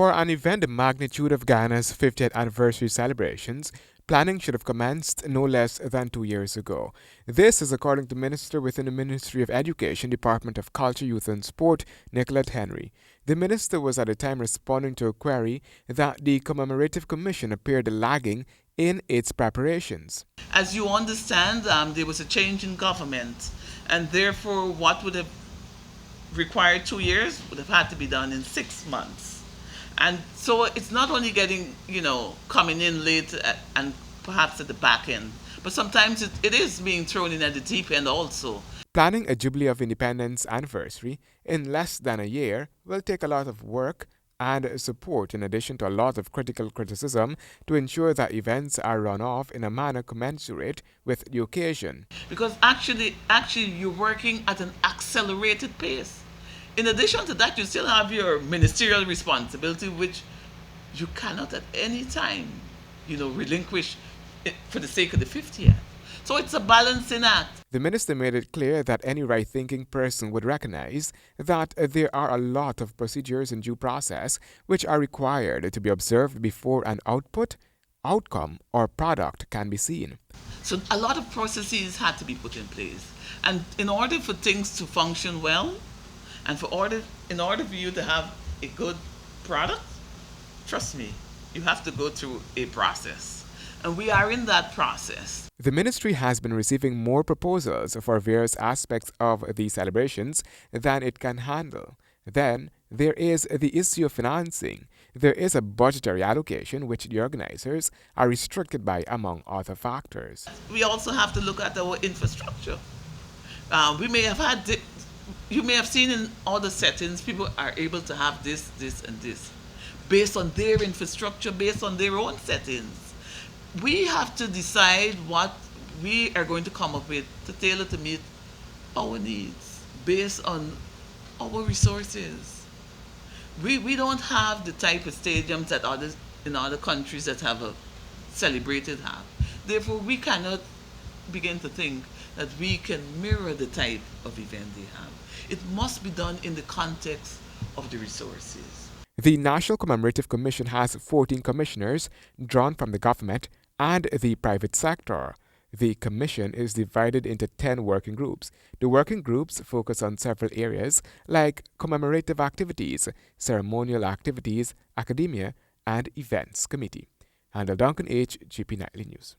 For an event the magnitude of Guyana's 50th anniversary celebrations, planning should have commenced no less than 2 years ago. This is according to Minister within the Ministry of Education, Department of Culture, Youth and Sport, Nicolette Henry. The minister was at the time responding to a query that the Commemorative Commission appeared lagging in its preparations. As you understand, there was a change in government, and therefore what would have required 2 years would have had to be done in 6 months. And so it's not only getting, coming in late and perhaps at the back end, but sometimes it is being thrown in at the deep end also. Planning a Jubilee of Independence anniversary in less than a year will take a lot of work and support, in addition to a lot of critical criticism, to ensure that events are run off in a manner commensurate with the occasion. Because actually you're working at an accelerated pace. In addition to that, you still have your ministerial responsibility, which you cannot at any time, relinquish for the sake of the 50th. So it's a balancing act. The minister made it clear that any right-thinking person would recognize that there are a lot of procedures and due process which are required to be observed before an outcome, or product can be seen. So a lot of processes had to be put in place. And in order for things to function well, and in order for you to have a good product, trust me, you have to go through a process. And we are in that process. The ministry has been receiving more proposals for various aspects of these celebrations than it can handle. Then there is the issue of financing. There is a budgetary allocation which the organizers are restricted by, among other factors. We also have to look at our infrastructure. You may have seen in other settings, people are able to have this, and this, based on their infrastructure, based on their own settings. We have to decide what we are going to come up with to tailor to meet our needs, based on our resources. We don't have the type of stadiums that others in other countries that have celebrated have. Therefore, we cannot begin to think that we can mirror the type of event they have. It must be done in the context of the resources. The National Commemorative Commission has 14 commissioners drawn from the government and the private sector. The commission is divided into 10 working groups. The working groups focus on several areas like commemorative activities, ceremonial activities, academia, and events committee. Handel Duncan H, GP Nightly News.